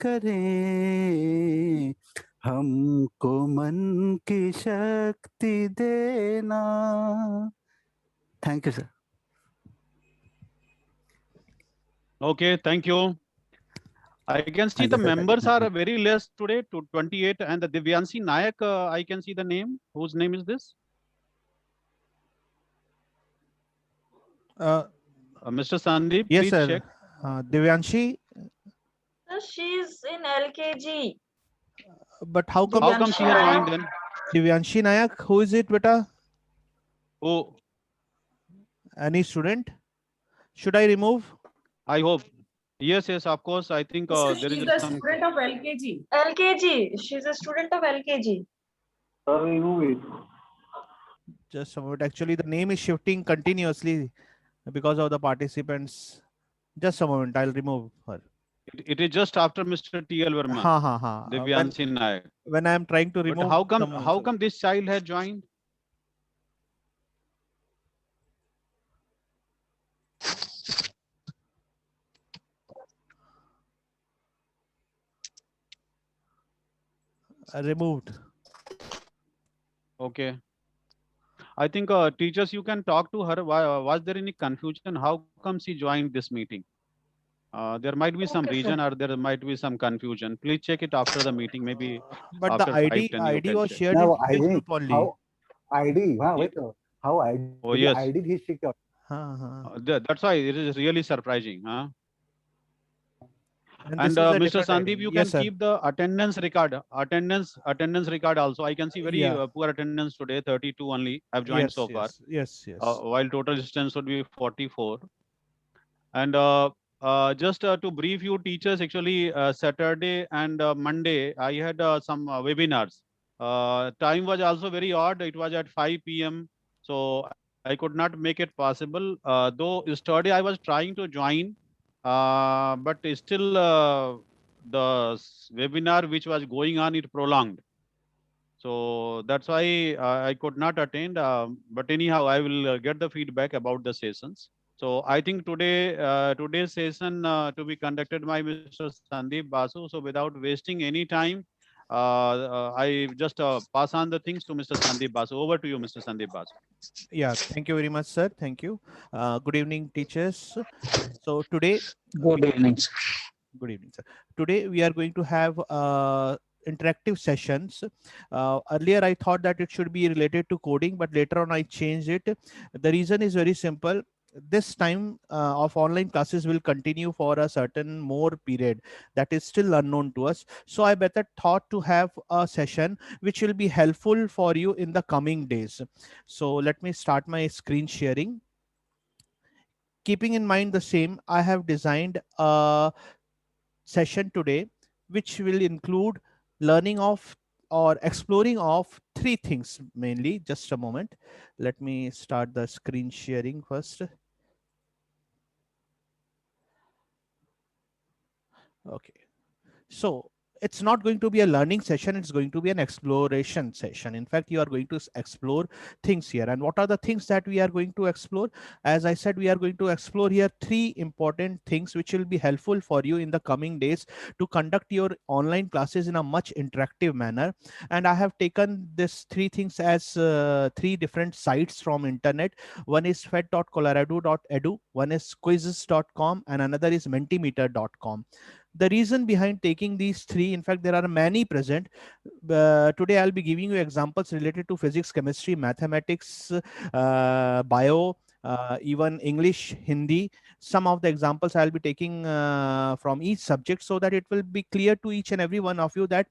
करें, हमको मन की शक्ति देना। Thank you sir. Okay, thank you. I can see the members are very less today, to 28, and the Divyanshi Nayak, I can see the name. Whose name is this? Mr. Sandeep, Yes, please sir. check. Divyanshi. Sir, she is in LKG. But how come she has joined then? Divyanshi Nayak, who is it, beta? Oh, Any student? Should I remove? I hope. Yes, yes, of course. I think there is She's a some. student of LKG. LKG. She's a student of LKG. Sir, remove it. Just a moment. Actually, the name is shifting continuously because of the participants. Just a moment. I'll remove her. It is just after Mr. T.L. Verma. Divyanshi Nayak. When I am trying to remove. But how come this child has joined? Removed. Okay. I think teachers, you can talk to her. Was there any confusion? How come she joined this meeting? There might be some reason, or there might be some confusion. Please check it after the meeting, maybe. But the ID was shared in this group only. How ID? Wait. How ID? Oh, yes. ID he secure. That's why it is really surprising. Huh? And Mr. Sandeep, you can keep the attendance record. Attendance record also. I can see very poor attendance today. 32 only have joined so far. Yes. While total distance would be 44. And just to brief you teachers, actually Saturday and Monday I had some webinars. Time was also very odd. It was at 5 p.m. So I could not make it possible. Though yesterday I was trying to join, but still the webinar which was going on, it prolonged. So that's why I could not attend. But anyhow, I will get the feedback about the sessions. So I think today's session to be conducted by Mr. Sandeep Basu. So without wasting any time, I just pass on the things to Mr. Sandeep Basu. Over to you, Mr. Sandeep Basu. Yeah, thank you very much, sir. Thank you. Good evening, teachers. So today. Good evening, sir. Good evening, sir. Today we are going to have interactive sessions. Earlier I thought that it should be related to coding, but later on I changed it. The reason is very simple. This time of online classes will continue for a certain more period that is still unknown to us. So I better thought to have a session which will be helpful for you in the coming days. So let me start my screen sharing. Keeping in mind the same, I have designed a session today which will include learning of or exploring of three things mainly. Just a moment. Let me start the screen sharing first. Okay. So it's not going to be a learning session, it's going to be an exploration session. In fact, you are going to explore things here. And what are the things that we are going to explore? As I said, we are going to explore here three important things which will be helpful for you in the coming days to conduct your online classes in a much interactive manner. And I have taken this three things as three different sites from internet. One is fed.colorado.edu, one is quizzes.com, and another is mentimeter.com. The reason behind taking these three, in fact, there are many present. Today, I'll be giving you examples related to physics, chemistry, mathematics, bio, even English, Hindi. Some of the examples I'll be taking from each subject so that it will be clear to each and every one of you that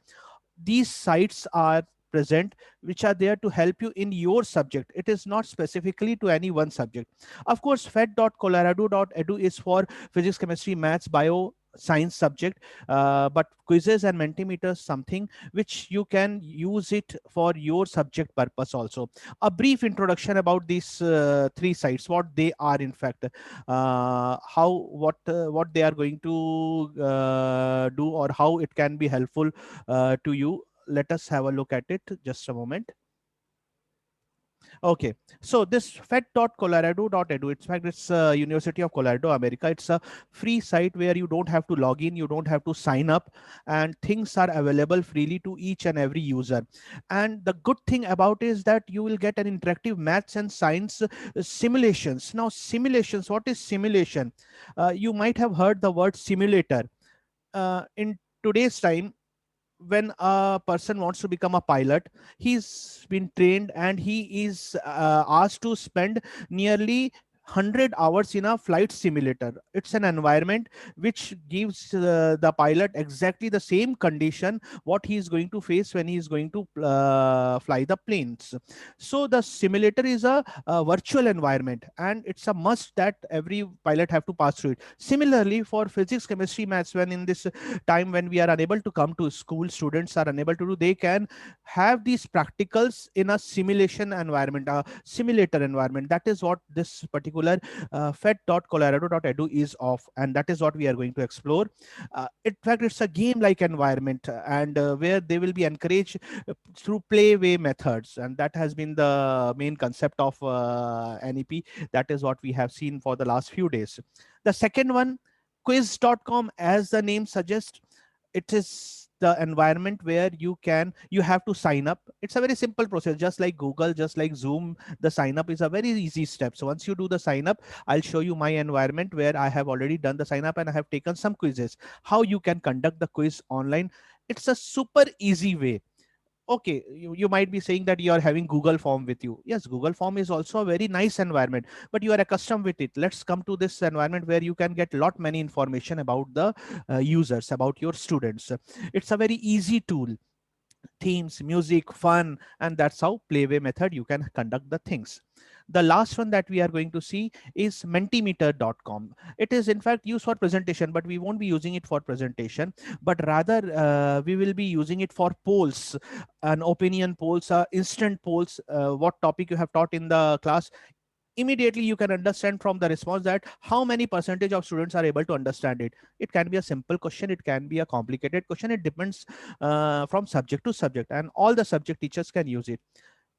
these sites are present which are there to help you in your subject. It is not specifically to any one subject. Of course, fed.colorado.edu is for physics, chemistry, maths, bio, science subject, but quizzes and mentimeters something which you can use it for your subject purpose also. A brief introduction about these three sites, what they are in fact, what they are going to do, or how it can be helpful to you. Let us have a look at it. Just a moment. Okay, so this fed.colorado.edu, in fact, it's University of Colorado, America. It's a free site where you don't have to log in, you don't have to sign up, and things are available freely to each and every user. And the good thing about is that you will get an interactive maths and science simulations. Now, simulations, what is simulation? You might have heard the word simulator. In today's time, when a person wants to become a pilot, he's been trained and he is asked to spend nearly 100 hours in a flight simulator. It's an environment which gives the pilot exactly the same condition what he is going to face when he is going to fly the planes. So the simulator is a virtual environment, and it's a must that every pilot have to pass through it. Similarly, for physics, chemistry, maths, when in this time when we are unable to come to school, students are unable to do, they can have these practicals in a simulation environment, a simulator environment. That is what this particular fed.colorado.edu is of, and that is what we are going to explore. In fact, it's a game like environment, and where they will be encouraged through playway methods, and that has been the main concept of NEP. That is what we have seen for the last few days. The second one, quiz.com, as the name suggests, it is the environment where you have to sign up. It's a very simple process, just like Google, just like Zoom. The sign up is a very easy step. So once you do the sign up, I'll show you my environment where I have already done the sign up and I have taken some quizzes. How you can conduct the quiz online, it's a super easy way. Okay, you might be saying that you are having Google form with you. Yes, Google form is also a very nice environment, but you are accustomed with it. Let's come to this environment where you can get lot many information about the users, about your students. It's a very easy tool, themes, music, fun, and that's how playway method you can conduct the things. The last one that we are going to see is mentimeter.com. It is in fact used for presentation, but we won't be using it for presentation, but rather we will be using it for polls, an opinion polls, instant polls, what topic you have taught in the class. Immediately you can understand from the response that how many percentage of students are able to understand it. It can be a simple question, it can be a complicated question, it depends from subject to subject, and all the subject teachers can use it.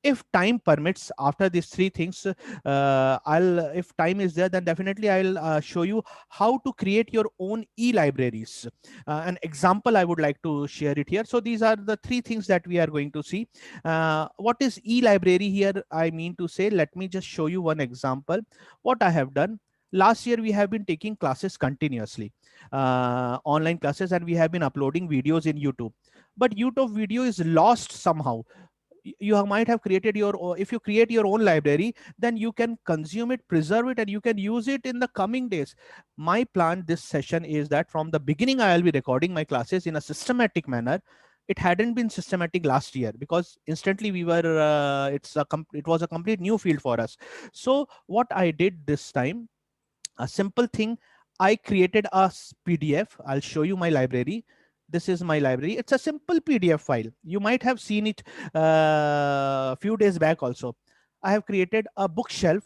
If time permits, after these three things, if time is there, then definitely I'll show you how to create your own e-libraries. An example I would like to share it here. So these are the three things that we are going to see. What is e-library here? I mean to say, let me just show you one example. What I have done. Last year, we have been taking classes continuously, online classes, and we have been uploading videos in YouTube. But YouTube video is lost somehow. You might have created if you create your own library, then you can consume it, preserve it, and you can use it in the coming days. My plan this session is that from the beginning I'll be recording my classes in a systematic manner. It hadn't been systematic last year because instantly we were it was a complete new field for us. So what I did this time, a simple thing, I created a PDF. I'll show you my library. This is my library. It's a simple PDF file. You might have seen it a few days back also. I have created a bookshelf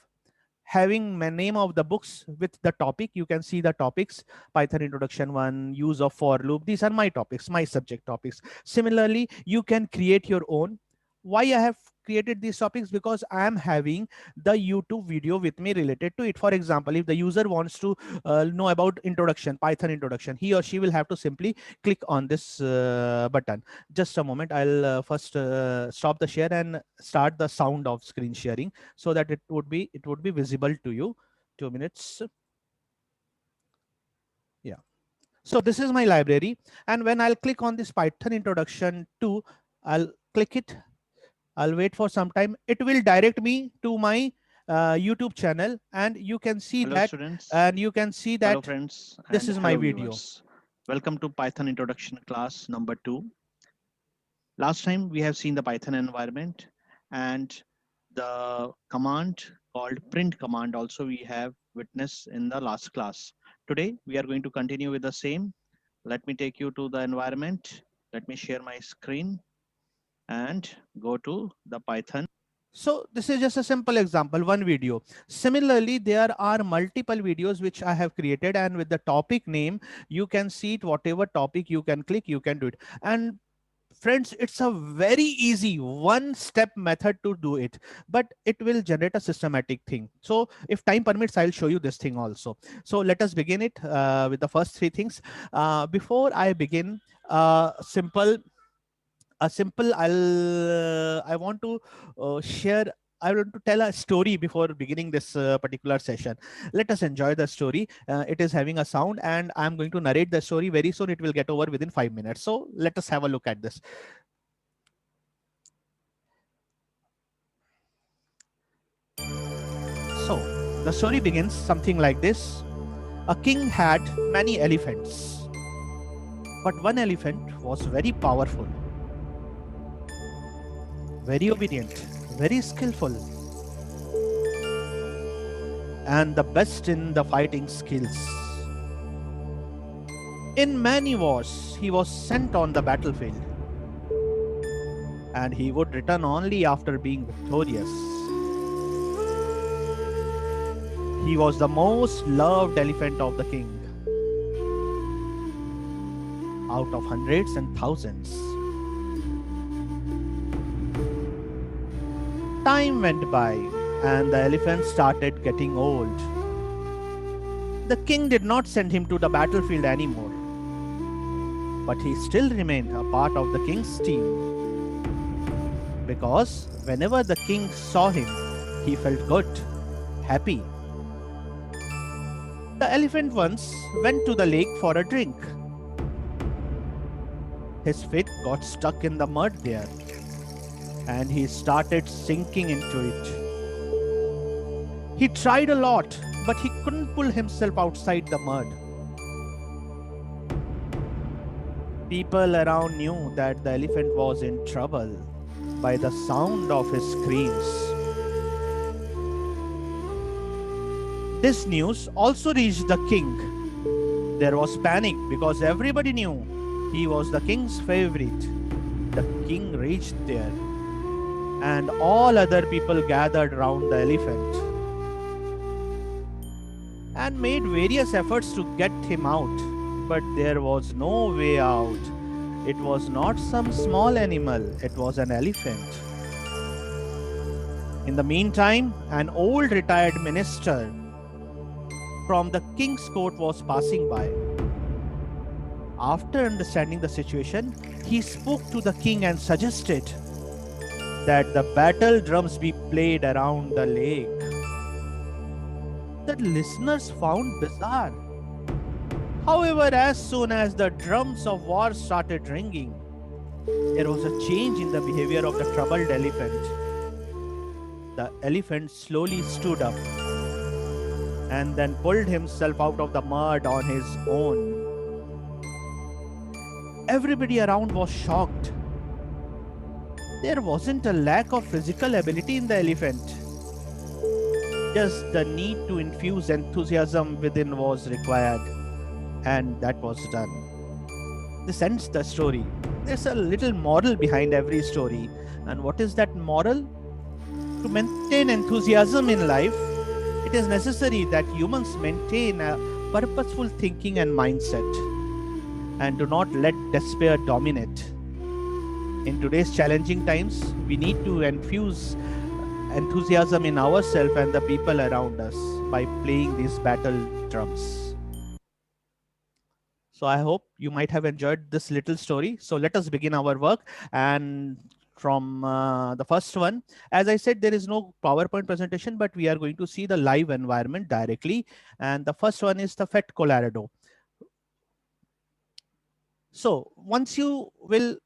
having my name of the books with the topic. You can see the topics: Python introduction 1, use of for loop. These are my topics, my subject topics. Similarly, you can create your own. Why I have created these topics? Because I am having the YouTube video with me related to it. For example, if the user wants to know about introduction, Python introduction, he or she will have to simply click on this button. Just a moment, I'll first stop the share and start the sound of screen sharing so that it would be visible to you. 2 minutes. Yeah. So this is my library, and when I'll click on this Python introduction 2, I'll click it. I'll wait for some time. It will direct me to my YouTube channel, and you can see Hello, that, students. and you can see that Hello, friends. this And is my hello, video. viewers. Welcome to Python introduction class number 2. Last time we have seen the Python environment and the command called print command also we have witnessed in the last class. Today we are going to continue with the same. Let me take you to the environment. Let me share my screen and go to the Python. So this is just a simple example, one video. Similarly, there are multiple videos which I have created, and with the topic name, you can see it, whatever topic you can click, you can do it. And Friends, it's a very easy one-step method to do it, but it will generate a systematic thing. So if time permits, I'll show you this thing also. So let us begin it with the first three things. Before I begin, I want to share, I want to tell a story before beginning this particular session. Let us enjoy the story. It is having a sound, and I'm going to narrate the story very soon. It will get over within 5 minutes. So let us have a look at this. So the story begins something like this. A king had many elephants, but one elephant was very powerful, very obedient, very skillful, and the best in the fighting skills. In many wars, he was sent on the battlefield, and he would return only after being victorious. He was the most loved elephant of the king, out of hundreds and thousands. Time went by, and the elephant started getting old. The king did not send him to the battlefield anymore, but he still remained a part of the king's team, because whenever the king saw him, he felt good, happy. The elephant once went to the lake for a drink. His feet got stuck in the mud there, and he started sinking into it. He tried a lot, but he couldn't pull himself outside the mud. People around knew that the elephant was in trouble by the sound of his screams. This news also reached the king. There was panic because everybody knew he was the king's favorite. The king reached there, and all other people gathered around the elephant and made various efforts to get him out, but there was no way out. It was not some small animal, it was an elephant. In the meantime, an old retired minister from the king's court was passing by. After understanding the situation, he spoke to the king and suggested that the battle drums be played around the lake. The listeners found bizarre. However, as soon as the drums of war started ringing, there was a change in the behavior of the troubled elephant. The elephant slowly stood up and then pulled himself out of the mud on his own. Everybody around was shocked. There wasn't a lack of physical ability in the elephant. Just the need to infuse enthusiasm within was required, and that was done. This ends the story. There's a little moral behind every story. And what is that moral? To maintain enthusiasm in life, it is necessary that humans maintain a purposeful thinking and mindset, and do not let despair dominate. In today's challenging times, we need to infuse enthusiasm in ourselves and the people around us by playing these battle drums. So I hope you might have enjoyed this little story. So let us begin our work. And from the first one, as I said, there is no PowerPoint presentation, but we are going to see the live environment directly. And the first one is the FET Colorado. So once you will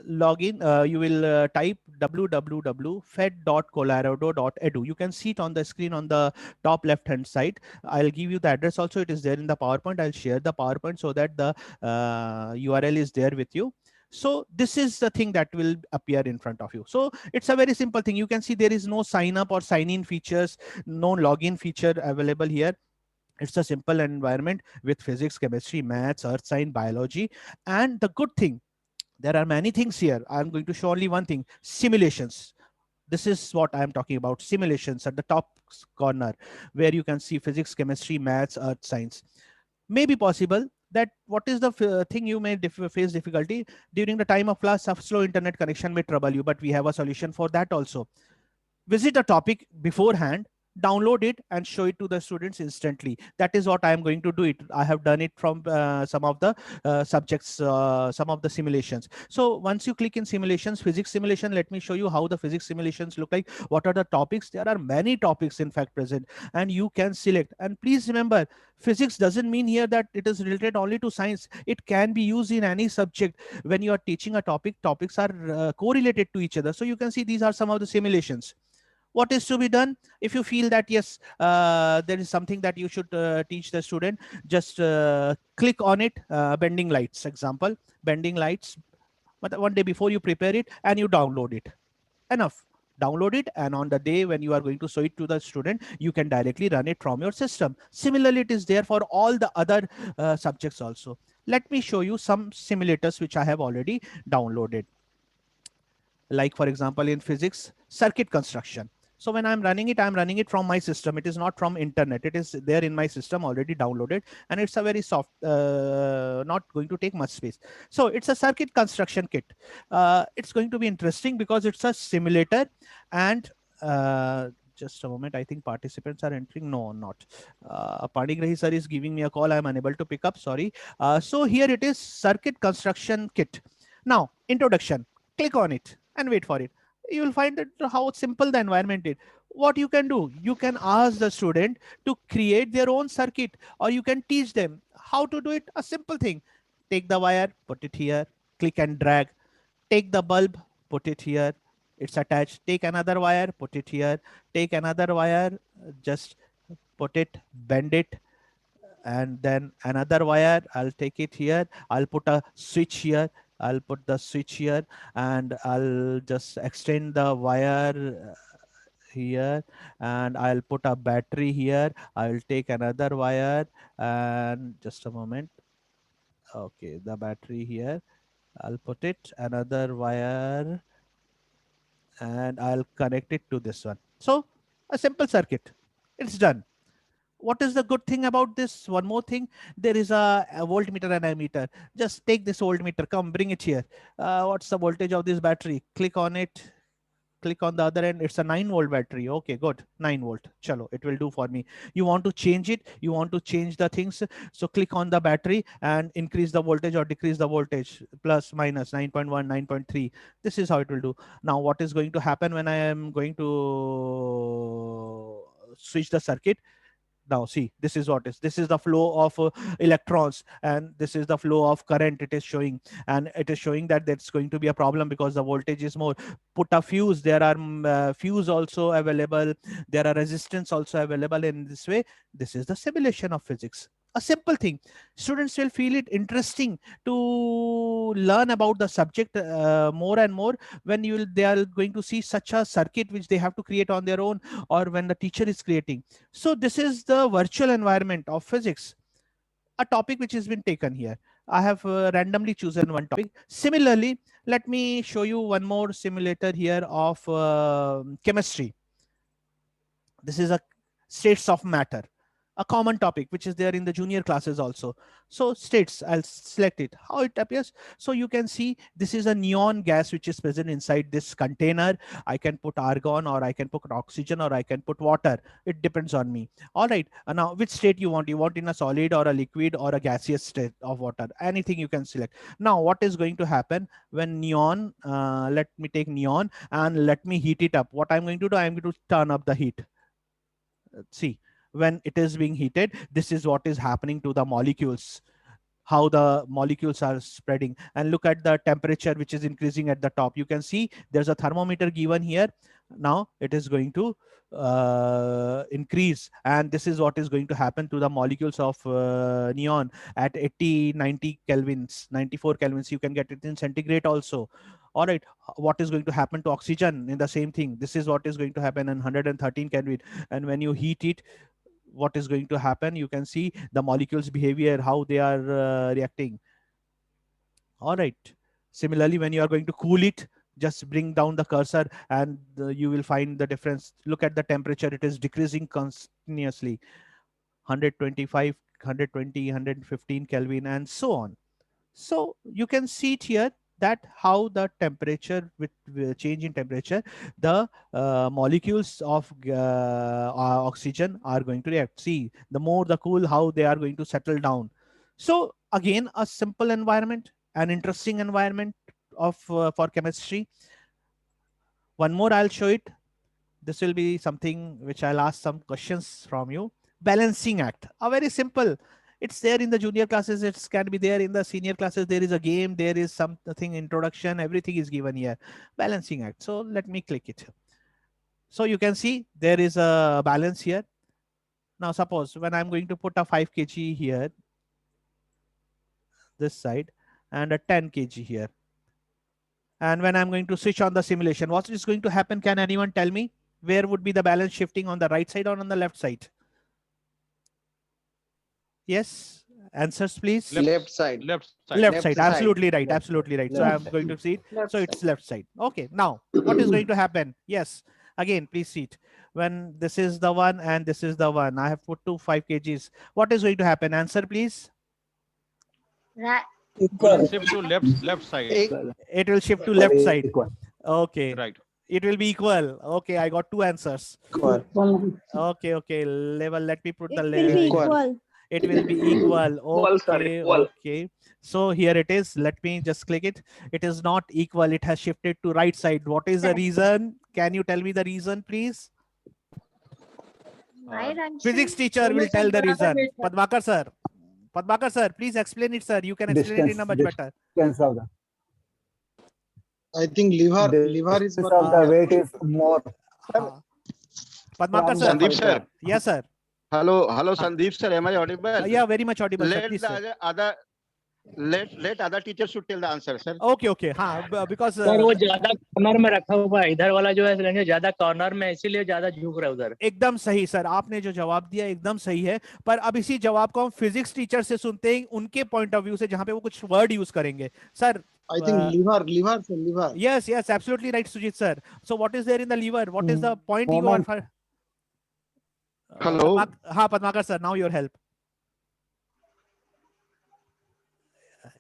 log in, you will type www.fed.colorado.edu. You can see it on the screen on the top left hand side. I'll give you the address also. It is there in the PowerPoint. I'll share the PowerPoint so that the URL is there with you. So this is the thing that will appear in front of you. So it's a very simple thing. You can see there is no sign up or sign in features, no login feature available here. It's a simple environment with physics, chemistry, maths, earth science, biology. And the good thing, there are many things here. I'm going to show only one thing: simulations. This is what I'm talking about, simulations at the top corner, where you can see physics, chemistry, maths, earth science. May be possible that what is the thing you may face difficulty during the time of class. A slow internet connection may trouble you, but we have a solution for that also. Visit a topic beforehand, download it and show it to the students instantly. That is what I am going to do it. I have done it from some of the subjects, some of the simulations. So once you click in simulations, physics simulation, let me show you how the physics simulations look like. What are the topics? There are many topics in fact present, and you can select. And please remember, physics doesn't mean here that it is related only to science. It can be used in any subject. When you are teaching a topic, topics are correlated to each other. So you can see these are some of the simulations. What is to be done? If you feel that yes, there is something that you should teach the student, just click on it. Bending lights example, bending lights, but one day before you prepare it and you download it. Enough. Download it, and on the day when you are going to show it to the student, you can directly run it from your system. Similarly, it is there for all the other subjects also. Let me show you some simulators which I have already downloaded. Like for example, in physics, circuit construction. So when I'm running it from my system. It is not from internet. It is there in my system already downloaded, and it's a very soft, not going to take much space. So it's a circuit construction kit. It's going to be interesting because it's a simulator. And just a moment, I think participants are entering. No, not. Panigrahi sir is giving me a call. I'm unable to pick up. Sorry. So here it is, circuit construction kit. Now, introduction. Click on it and wait for it. You will find that how simple the environment is. What you can do, you can ask the student to create their own circuit, or you can teach them how to do it. A simple thing. Take the wire, put it here, click and drag. Take the bulb, put it here, it's attached. Take another wire, put it here. Take another wire, just put it, bend it, and then another wire, I'll take it here, I'll put a switch here, I'll put the switch here, and I'll just extend the wire here, and I'll put a battery here. I'll take another wire, and just a moment. Okay, the battery here, I'll put it, another wire, and I'll connect it to this one. So a simple circuit, it's done. What is the good thing about this? One more thing, there is a voltmeter and ammeter. Just take this voltmeter, come bring it here. What's the voltage of this battery? Click on it, click on the other end. It's a 9-volt battery. Okay, good. 9-volt. Chalo, it will do for me. You want to change it, you want to change the things. So click on the battery and increase the voltage or decrease the voltage, plus minus 9.1, 9.3. This is how it will do. Now what is going to happen when I am going to switch the circuit? Now see, this is what is, this is the flow of electrons, and this is the flow of current it is showing, and it is showing that that's going to be a problem because the voltage is more. Put a fuse, there are fuse also available, there are resistance also available. In this way, this is the simulation of physics. A simple thing. Students will feel it interesting to learn about the subject more and more when they are going to see such a circuit which they have to create on their own, or when the teacher is creating. So this is the virtual environment of physics, a topic which has been taken here. I have randomly chosen one topic. Similarly, let me show you one more simulator here of chemistry. This is a states of matter, a common topic which is there in the junior classes also. So states, I'll select it, how it appears. So you can see this is a neon gas which is present inside this container. I can put argon, or I can put oxygen, or I can put water. It depends on me. All right. Now which state you want? You want in a solid or a liquid or a gaseous state of water? Anything you can select. Now what is going to happen when neon, let me take neon and let me heat it up. What I'm going to do, I'm going to turn up the heat. See, when it is being heated, this is what is happening to the molecules, how the molecules are spreading. And look at the temperature which is increasing at the top. You can see there's a thermometer given here. Now it is going to increase, and this is what is going to happen to the molecules of neon at 80, 90 kelvins, 94 kelvins. You can get it in centigrade also. All right. What is going to happen to oxygen in the same thing? This is what is going to happen in 113 kelvin. And when you heat it, what is going to happen? You can see the molecules behavior, how they are reacting. All right. Similarly, when you are going to cool it, just bring down the cursor and you will find the difference. Look at the temperature, it is decreasing continuously. 125 120, 115 Kelvin, and so on. So you can see it here that how the temperature with change in temperature, the molecules of oxygen are going to react. See, the more the cool, how they are going to settle down. So again, a simple environment, an interesting environment of for chemistry. One more, I'll show it. This will be something which I'll ask some questions from you. Balancing act, a very simple. It's there in the junior classes. It can be there in the senior classes. There is a game. There is something introduction. Everything is given here. Balancing act. So let me click it. So you can see there is a balance here. Now suppose when I'm going to put a 5 kg here, this side, and a 10 kg here. And when I'm going to switch on the simulation, what is going to happen? Can anyone tell me? Where would be the balance shifting, on the right side or on the left side? Yes, answers please. Left side. Left side. Left Left side, side. absolutely right, Left absolutely right. So Left I'm side. going to see it. Left So side. it's left side. Okay, now what is going to happen? Yes, again, please see it. When this is the one and this is the one, I have put 5 kgs. What is going to happen? Answer please. Will shift to left side. It will shift to left side. Equal. Okay, Right. it will be equal. Okay, I got 2 answers. Equal. Okay, level. Let me put the It will be level. equal. It will be equal. Equal, sir, Okay, equal. okay. So here it is. Let me just click it. It is not equal. It has shifted to right side. What is the reason? Can you tell me the reason, please? Physics teacher will tell the reason. Padmakar sir. Padmakar sir, please explain it, sir. You can explain it in a much better. Distance of the I think liver is distance of the weight is more. Padmakar From sir. the Sandeep sir. Yes, sir. Hello, Sandeep sir. Am I audible? Yeah, very much audible, sir. Let Please, sir. the other let other teachers should tell the answer, sir. Okay. हाँ, because sir वो ज्यादा corner में रखा हुआ है, इधर वाला जो है सिलेंडर ज्यादा कॉर्नर में, इसीलिए ज्यादा झुक रहा है उधर। एकदम सही सर, आपने जो जवाब दिया एकदम सही है, पर अब इसी जवाब को हम फिजिक्स टीचर से सुनते हैं, उनके पॉइंट ऑफ व्यू से, जहां पे वो कुछ वर्ड यूज करेंगे। Sir I think liver. yes, absolutely right, Sujit sir. So what is there in the liver? What is the point you Moment. are? Hello. हाँ, Padmakar sir, now your help.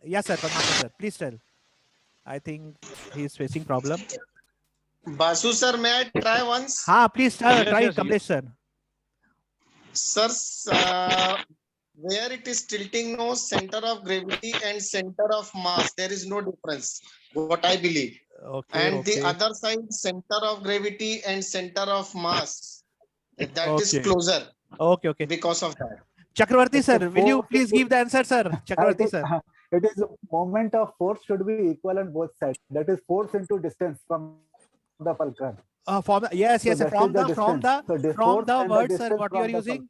Yes sir, Padmakar sir, please tell. I think he is facing problem. Basu sir, may I try once? हाँ, please try, Yes. Kamlesh sir. Sir, where it is tilting, no center of gravity and center of mass, there is no difference, what I believe. Okay. And the other side, center of gravity and center of mass, that is Okay. closer Okay. because of that. Chakravarti It's sir, a will you force please give the answer, sir? I Chakravarti think, sir. it is moment of force should be equal on both sides. That is force into distance from the fulcrum. Yes, So that is from the distance. So the from force the and word, sir, distance what you from are the using?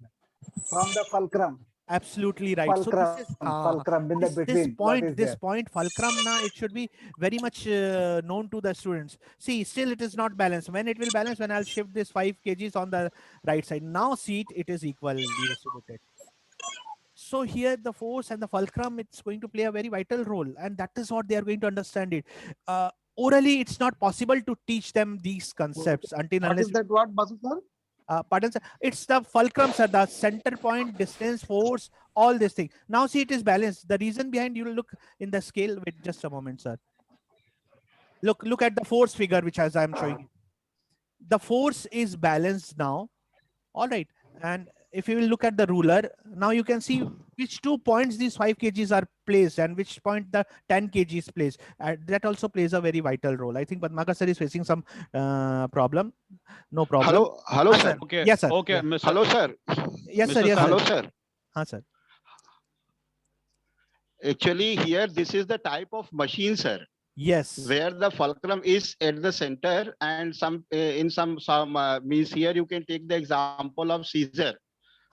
From the fulcrum. Absolutely right. Fulcrum, So this is fulcrum in the this between. What is point, there? fulcrum, na, it should be very much known to the students. See, still it is not balanced. When it will balance, when I'll shift this 5 kgs on the right side. Now see it is equally distributed. So here the force and the fulcrum, it's going to play a very vital role, and that is what they are going to understand it. Orally, it's not possible to teach them these concepts until What unless. is that word, Basu sir? Pardon, sir. It's the fulcrum, sir, the center point, distance, force, all this thing. Now see, it is balanced. The reason behind, you will look in the scale. Wait just a moment, sir. Look at the force figure, which as I'm showing you. The force is balanced now. All right. And if you will look at the ruler, now you can see which 2 points these 5 kgs are placed and which point the 10 kg is placed. That also plays a very vital role. I think Padmakar sir is facing some problem. No problem. Hello, Ah, sir. Okay. Yes, sir. Okay, Yeah. Mr. Hello, sir. Yes, sir. Mr. Yes, Hello, sir. sir. Haan, sir. Actually, here this is the type of machine, sir, Yes. where the fulcrum is at the center, and some in some means here you can take the example of Caesar.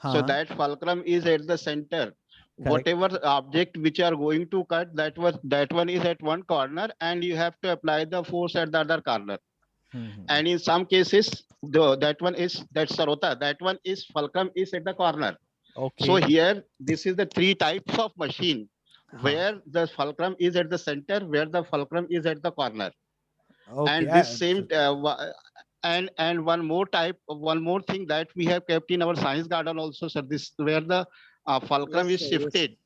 So Haan, that fulcrum is at the center. Whatever object which you are going to cut, that one is at one corner, and you have to apply the force at the other corner. And in some cases, that sarota, that one is fulcrum is at the corner. Okay. So here, this is the 3 types of machine, Haan. where the fulcrum is at the center, where the fulcrum is at the corner. Okay. And this same and one more thing that we have kept in our science garden also, sir, this where the fulcrum Yes, is sir, yes. shifted.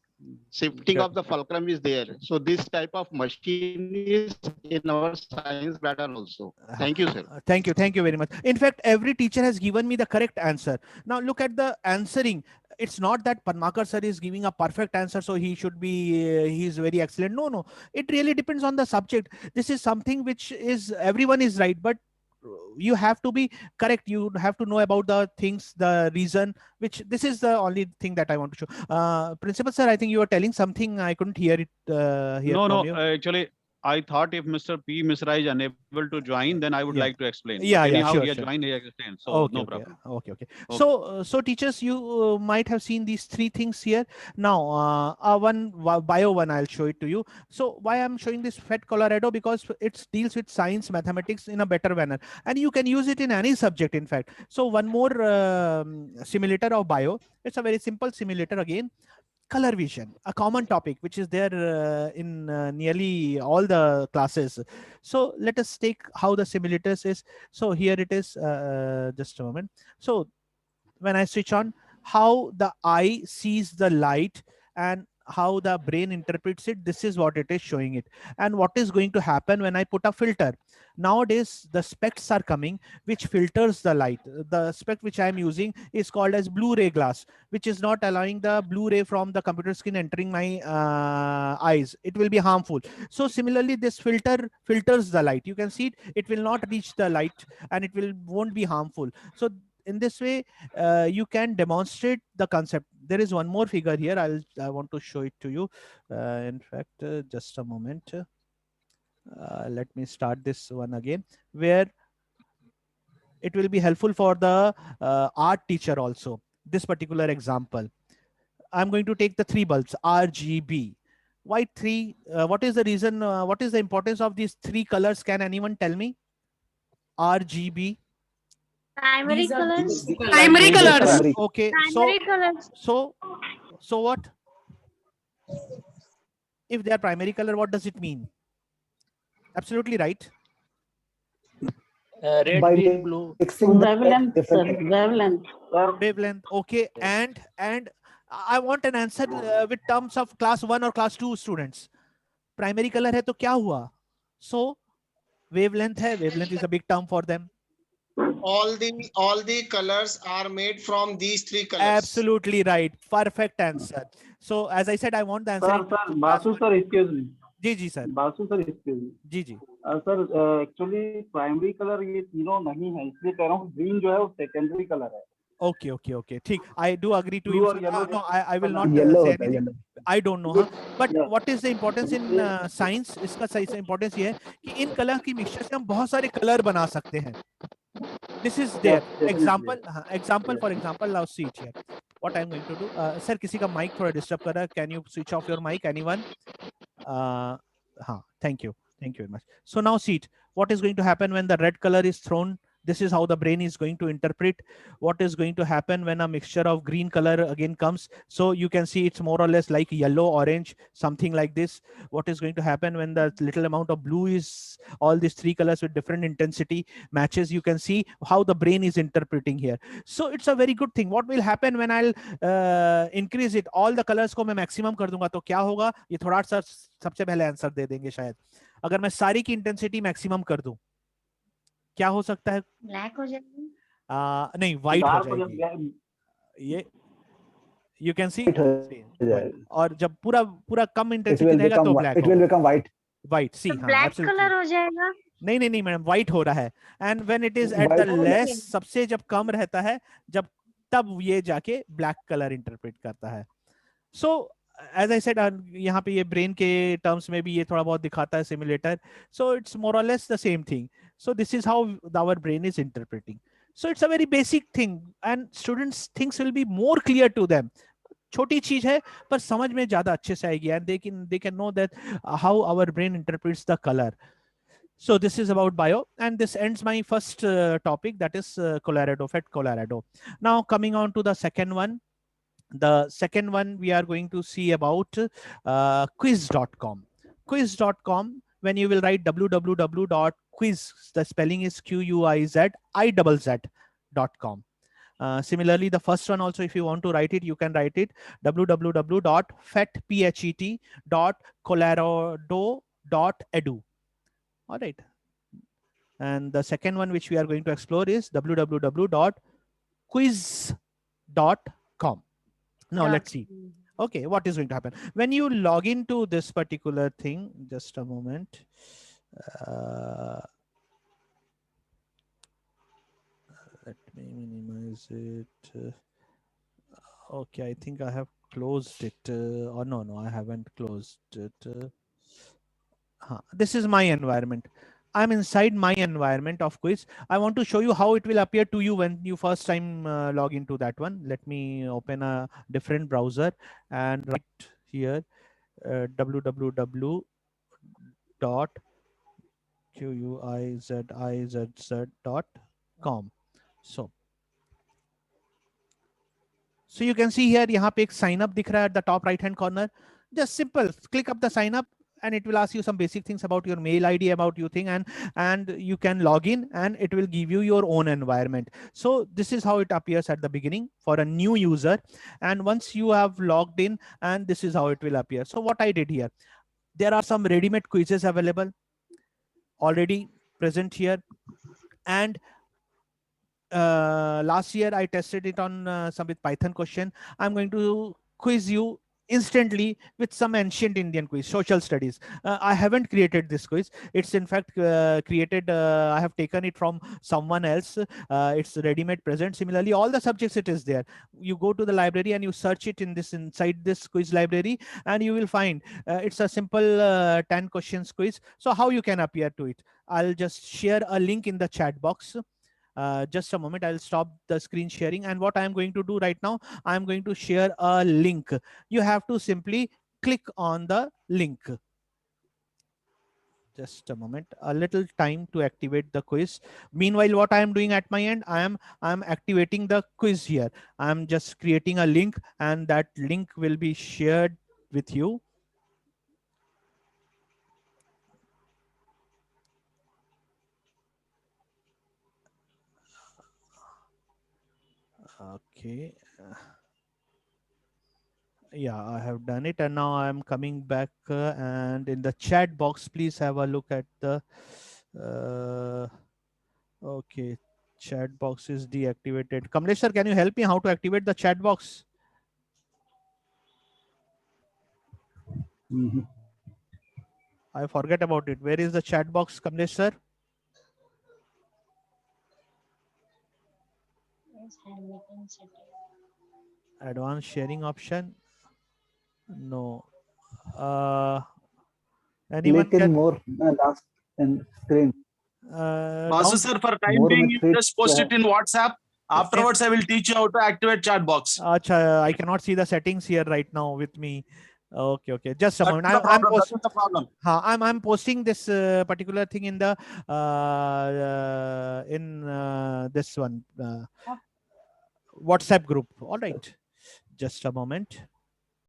Shifting Good. of the fulcrum is there. So this type of machine is in our science pattern also. Thank you, sir. Thank you very much. In fact, every teacher has given me the correct answer. Now look at the answering. It's not that Padmakar sir is giving a perfect answer, so he should be he's very excellent. No, it really depends on the subject. This is something which is everyone is right, but you have to be correct. You have to know about the things, the reason. Which this is the only thing that I want to show. Principal sir, I think you were telling something. I couldn't hear it here No, from no. you. Actually, I thought if Mr. P. Misra is unable to join, then I would Yeah. like to explain. But Yeah, anyhow, sure, he has sure. joined, he has explained. So Okay, no okay, problem. okay. Okay. So teachers, you might have seen these three things here. Now, bio one, I'll show it to you. So why I'm showing this FET Colorado? Because it deals with science, mathematics in a better manner, and you can use it in any subject, in fact. So one more simulator of bio. It's a very simple simulator again. Color vision, a common topic which is there in nearly all the classes. So let us take how the simulators is. So here it is, just a moment. So when I switch on, how the eye sees the light and how the brain interprets it, this is what it is showing it. And what is going to happen when I put a filter? Nowadays the specs are coming which filters the light. The spec which I am using is called as Blu-ray glass, which is not allowing the Blu-ray from the computer screen entering my eyes. It will be harmful. So similarly, this filter filters the light. You can see it will not reach the light and it won't be harmful. So in this way, you can demonstrate the concept. There is one more figure here. I want to show it to you. In fact, just a moment. Let me start this one again, where it will be helpful for the art teacher also. This particular example, I'm going to take the three bulbs RGB. Why three? What is the reason? What is the importance of these three colors? Can anyone tell me? RGB. Primary colors. Primary colors. Okay. Primary colors. So what? If they are primary color, what does it mean? Absolutely right. Red, By green, blue. Wavelength. Okay. And I want an answer with terms of class 1 or class 2 students. Primary color hai to kya hua? So wavelength hai. Wavelength is a big term for them. All the colors are made from these three colors. Absolutely right. Perfect answer. So as I said, I want the answer. Sir, Basu sir, excuse me. जी sir. Basu sir, excuse me. जी. Sir, actually primary color ये तीनों नहीं है, इसलिए कह रहा हूँ green जो है वो secondary color है. Okay. ठीक. I do agree to Blue you. or yellow. No, I will not Yellow say होता है, anything. yellow. I don't know. But what is the importance in science? इसका सही से importance ये है कि इन कलर की mixture से हम बहुत सारे कलर बना सकते हैं. This is there. Example for example, now see it here. What I'm going to do, sir, किसी का mic थोड़ा disturb कर रहा है. Can you switch off your mic? Anyone? Thank you very much. So now see it. What is going to happen when the red color is thrown? This is how the brain is going to interpret. What is going to happen when a mixture of green color again comes? So you can see it's more or less like yellow, orange, something like this. What is going to happen when the little amount of blue is all these three colors with different intensity matches? You can see how the brain is interpreting here. So it's a very good thing. What will happen when I'll increase it? All the colors को मैं maximum कर दूंगा तो क्या होगा? ये थोड़ा सा सबसे पहले आंसर दे देंगे शायद. अगर मैं सारी की इंटेंसिटी मैक्सिमम कर दूं क्या हो सकता है? ब्लैक हो जाएगा. नहीं, व्हाइट हो जाएगी. ये यू कैन सी. और जब पूरा कम इंटेंसिटी रहेगा तो black. It will become white. White. सी. ब्लैक कलर हो जाएगा. नहीं मैडम, व्हाइट हो रहा है. And when it is at the less, सबसे जब कम रहता है जब, तब ये जाके ब्लैक कलर इंटरप्रेट करता है. सो as I said, यहाँ पे ये brain के terms में भी ये थोड़ा बहुत दिखाता है simulator. So it's more or less the same thing. So this is how our brain is interpreting. So it's a very basic thing and students things will be more clear to them. छोटी चीज है पर समझ में ज्यादा अच्छे से आएगी and they can know that how our brain interprets the color. So this is about bio, and this ends my first topic, that is Colorado, FET Colorado. Now coming on to the second one. The second one we are going to see about quiz.com. Quiz.com, when you will write www.quiz, the spelling is QUIZ.com. Similarly, the first one also, if you want to write it, you can write it www.fetphet.colorado.edu. All right. And the second one which we are going to explore is www.quiz.com. Now let's see. Okay, what is going to happen when you log into this particular thing? Just a moment. Let me minimize it. Okay, I think I have closed it. Or no, I haven't closed it. This is my environment. I'm inside my environment of quiz. I want to show you how it will appear to you when you first time log into that one. Let me open a different browser and write here www.quizzizz.com. So you can see here, यहाँ पे एक sign up दिख रहा है at the top right hand corner. Just simple, click up the sign up and it will ask you some basic things about your mail ID, about your thing, and you can log in and it will give you your own environment. So this is how it appears at the beginning for a new user. And once you have logged in, and this is how it will appear. So what I did here, there are some ready-made quizzes available already present here. And last year I tested it on some with Python question. I'm going to quiz you instantly with some ancient Indian quiz, social studies. I haven't created this quiz. It's in fact created, I have taken it from someone else. It's ready-made present. Similarly, all the subjects it is there. You go to the library and you search it inside this quiz library, and you will find it's a simple 10 questions quiz. So how you can appear to it? I'll just share a link in the chat box. Just a moment, I'll stop the screen sharing. And what I'm going to do right now, I'm going to share a link. You have to simply click on the link. Just a moment, a little time to activate the quiz. Meanwhile, what I am doing at my end, I'm activating the quiz here. I'm just creating a link, and that link will be shared with you. Okay. Yeah, I have done it, and now I'm coming back and in the chat box, please have a look at the okay, chat box is deactivated. Kamlesh sir, can you help me how to activate the chat box? I forget about it. Where is the chat box, Kamlesh sir? Advanced sharing option. No. Anyone Click in can more last in screen. Basu sir, for time being, you just post it in WhatsApp. Afterwards, I will teach you how to activate chat box. Acha, I cannot see the settings here right now with me. Okay. Just a moment. I'm posting this particular thing in the this one WhatsApp group. All right. Just a moment.